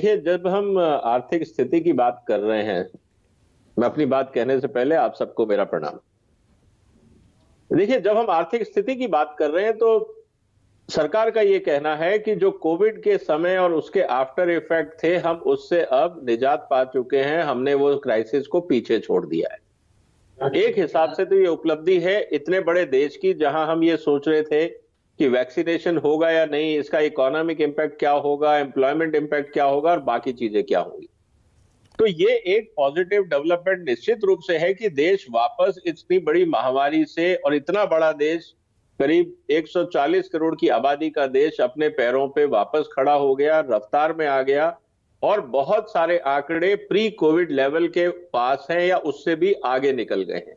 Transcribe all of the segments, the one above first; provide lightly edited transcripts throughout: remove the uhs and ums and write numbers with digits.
देखिए, जब हम आर्थिक स्थिति की बात कर रहे हैं, मैं अपनी बात कहने से पहले आप सबको मेरा प्रणाम। देखिए, जब हम आर्थिक स्थिति की बात कर रहे हैं तो सरकार का ये कहना है कि जो कोविड के समय और उसके आफ्टर इफेक्ट थे, हम उससे अब निजात पा चुके हैं, हमने वो क्राइसिस को पीछे छोड़ दिया है। एक हिसाब से तो ये उपलब्धि है इतने बड़े देश की, जहां हम ये सोच रहे थे कि वैक्सीनेशन होगा या नहीं, इसका इकोनॉमिक इंपैक्ट क्या होगा, एम्प्लॉयमेंट इंपैक्ट क्या होगा और बाकी चीजें क्या होंगी। तो ये एक पॉजिटिव डेवलपमेंट निश्चित रूप से है कि देश वापस इतनी बड़ी महामारी से, और इतना बड़ा देश, करीब 140 करोड़ की आबादी का देश, अपने पैरों पे वापस खड़ा हो गया, रफ्तार में आ गया और बहुत सारे आंकड़े प्री कोविड लेवल के पास हैं या उससे भी आगे निकल गए हैं।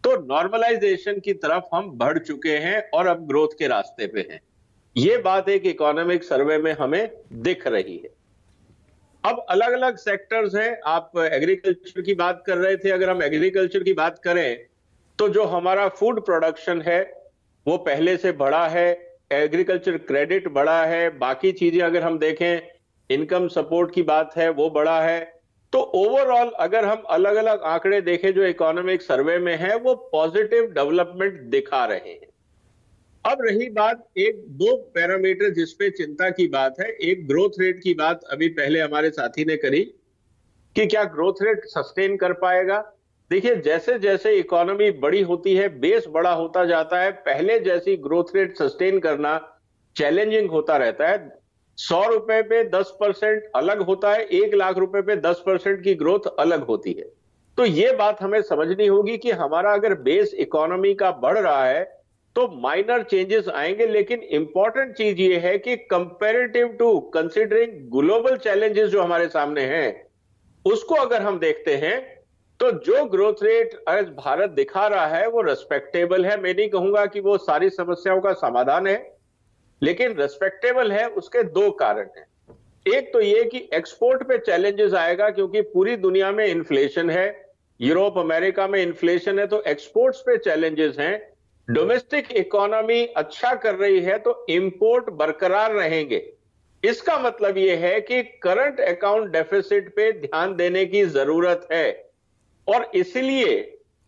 तो नॉर्मलाइजेशन की तरफ हम बढ़ चुके हैं और अब ग्रोथ के रास्ते पे हैं। ये बात एक इकोनॉमिक सर्वे में हमें दिख रही है। अब अलग अलग सेक्टर्स हैं। आप एग्रीकल्चर की बात कर रहे थे। अगर हम एग्रीकल्चर की बात करें तो जो हमारा फूड प्रोडक्शन है वो पहले से बढ़ा है, एग्रीकल्चर क्रेडिट बढ़ा है, बाकी चीजें अगर हम देखें, इनकम सपोर्ट की बात है वो बढ़ा है। तो ओवरऑल अगर हम अलग अलग आंकड़े देखें जो इकोनॉमिक सर्वे में है, वो पॉजिटिव डेवलपमेंट दिखा रहे हैं। अब रही बात एक दो पैरामीटर जिसपे चिंता की बात है। एक ग्रोथ रेट की बात अभी पहले हमारे साथी ने करी कि क्या ग्रोथ रेट सस्टेन कर पाएगा। देखिए, जैसे जैसे इकोनॉमी बड़ी होती है, बेस बड़ा होता जाता है, पहले जैसी ग्रोथ रेट सस्टेन करना चैलेंजिंग होता रहता है। 100 रुपए पे 10% अलग होता है, 1 लाख रुपए पे 10% की ग्रोथ अलग होती है। तो ये बात हमें समझनी होगी कि हमारा अगर बेस इकोनॉमी का बढ़ रहा है तो माइनर चेंजेस आएंगे, लेकिन इंपॉर्टेंट चीज ये है कि comparative to considering global challenges जो हमारे सामने हैं, उसको अगर हम देखते हैं तो जो ग्रोथ रेट आज भारत दिखा रहा है वो रेस्पेक्टेबल है। मैं नहीं कहूंगा कि वो सारी समस्याओं का समाधान है, लेकिन रेस्पेक्टेबल है। उसके दो कारण हैं। एक तो ये कि एक्सपोर्ट पे चैलेंजेस आएगा, क्योंकि पूरी दुनिया में इन्फ्लेशन है, यूरोप अमेरिका में इन्फ्लेशन है, तो एक्सपोर्ट्स पे चैलेंजेस हैं। डोमेस्टिक इकोनॉमी अच्छा कर रही है तो इंपोर्ट बरकरार रहेंगे। इसका मतलब यह है कि करंट अकाउंट डेफिसिट पे ध्यान देने की जरूरत है, और इसलिए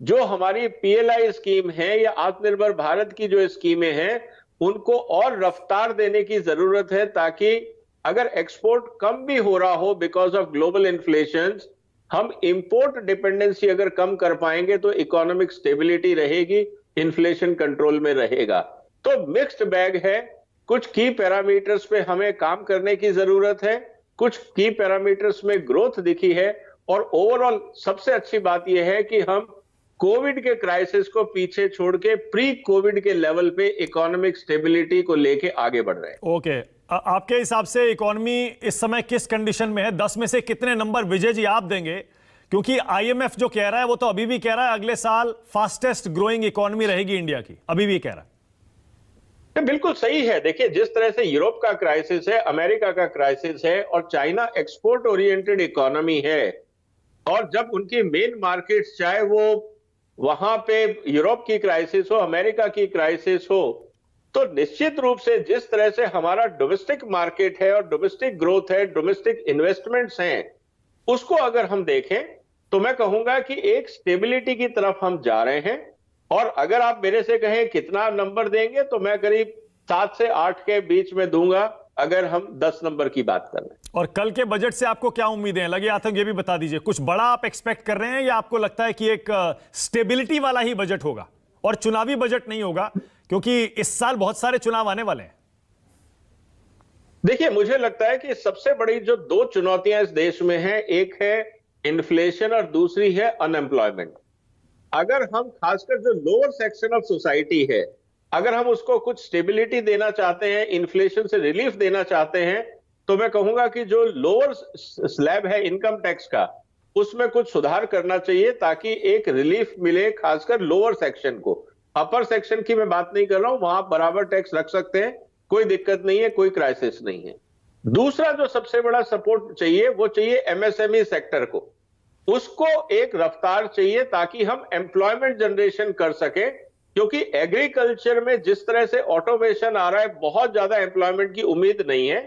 जो हमारी पीएलआई स्कीम है या आत्मनिर्भर भारत की जो स्कीमें हैं, उनको और रफ्तार देने की जरूरत है, ताकि अगर एक्सपोर्ट कम भी हो रहा हो बिकॉज ऑफ ग्लोबल इन्फ्लेशन, हम इंपोर्ट डिपेंडेंसी अगर कम कर पाएंगे तो इकोनॉमिक स्टेबिलिटी रहेगी, इन्फ्लेशन कंट्रोल में रहेगा। तो मिक्स्ड बैग है। कुछ की पैरामीटर्स पे हमें काम करने की जरूरत है, कुछ की पैरामीटर्स में ग्रोथ दिखी है, और ओवरऑल सबसे अच्छी बात यह है कि हम कोविड के क्राइसिस को पीछे छोड़ के प्री कोविड के लेवल पे इकोनॉमिक स्टेबिलिटी को लेके आगे बढ़ रहे हैं। ओके, आपके हिसाब से इकोनॉमी इस समय किस कंडीशन में है? 10 में से कितने नंबर विजय जी आप देंगे? क्योंकि आईएमएफ जो कह रहा है वो तो अभी भी कह रहा है अगले साल फास्टेस्ट ग्रोइंग इकोनॉमी रहेगी इंडिया की, अभी भी कह रहा है। बिल्कुल सही है। देखिए, जिस तरह से यूरोप का क्राइसिस है, अमेरिका का क्राइसिस है, और चाइना एक्सपोर्ट ओरिएंटेड इकोनॉमी है, और जब उनकी मेन मार्केट्स, चाहे वो वहां पे यूरोप की क्राइसिस हो, अमेरिका की क्राइसिस हो, तो निश्चित रूप से जिस तरह से हमारा डोमेस्टिक मार्केट है और डोमेस्टिक ग्रोथ है, डोमेस्टिक इन्वेस्टमेंट्स हैं, उसको अगर हम देखें तो मैं कहूंगा कि एक स्टेबिलिटी की तरफ हम जा रहे हैं। और अगर आप मेरे से कहें कितना नंबर देंगे, तो मैं करीब 7 से 8 के बीच में दूंगा, अगर हम 10 नंबर की बात कर रहे हैं। और कल के बजट से आपको क्या उम्मीदें हैं? लगे आतंक, ये भी बता दीजिए। कुछ बड़ा आप एक्सपेक्ट कर रहे हैं या आपको लगता है कि एक स्टेबिलिटी वाला ही बजट होगा और चुनावी बजट नहीं होगा, क्योंकि इस साल बहुत सारे चुनाव आने वाले हैं? देखिए, मुझे लगता है कि सबसे बड़ी जो दो चुनौतियां इस देश में हैं, एक है इन्फ्लेशन और दूसरी है अनएम्प्लॉयमेंट। अगर हम खासकर जो लोअर सेक्शन ऑफ सोसाइटी है, अगर हम उसको कुछ स्टेबिलिटी देना चाहते हैं, इन्फ्लेशन से रिलीफ देना चाहते हैं, तो मैं कहूंगा कि जो लोअर स्लैब है इनकम टैक्स का, उसमें कुछ सुधार करना चाहिए, ताकि एक रिलीफ मिले खासकर लोअर सेक्शन को। अपर सेक्शन की मैं बात नहीं कर रहा हूं, वहां बराबर टैक्स रख सकते हैं, कोई दिक्कत नहीं है, कोई क्राइसिस नहीं है। दूसरा जो सबसे बड़ा सपोर्ट चाहिए, वो चाहिए एमएसएमई सेक्टर को। उसको एक रफ्तार चाहिए ताकि हम एम्प्लॉयमेंट जनरेशन कर सके, क्योंकि एग्रीकल्चर में जिस तरह से ऑटोमेशन आ रहा है, बहुत ज्यादा एम्प्लॉयमेंट की उम्मीद नहीं है।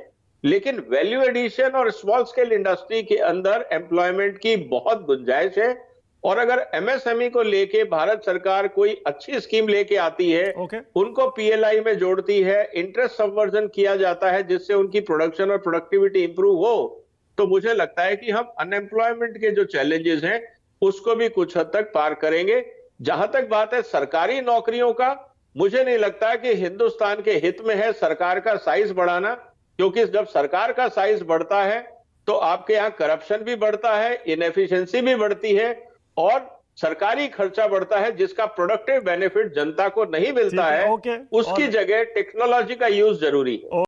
लेकिन वैल्यू एडिशन और स्मॉल स्केल इंडस्ट्री के अंदर एम्प्लॉयमेंट की बहुत गुंजाइश है। और अगर एमएसएमई को लेके भारत सरकार कोई अच्छी स्कीम लेके आती है, उनको पीएलआई में जोड़ती है, इंटरेस्ट सबवर्जन किया जाता है जिससे उनकी प्रोडक्शन और प्रोडक्टिविटी इंप्रूव हो, तो मुझे लगता है कि हम अनएम्प्लॉयमेंट के जो चैलेंजेस हैं उसको भी कुछ हद तक पार करेंगे। जहां तक बात है सरकारी नौकरियों का, मुझे नहीं लगता कि हिंदुस्तान के हित में है सरकार का साइज बढ़ाना, क्योंकि जब सरकार का साइज बढ़ता है तो आपके यहां करप्शन भी बढ़ता है, इनएफिशिएंसी भी बढ़ती है और सरकारी खर्चा बढ़ता है, जिसका प्रोडक्टिव बेनिफिट जनता को नहीं मिलता है। उसकी जगह टेक्नोलॉजी का यूज जरूरी है।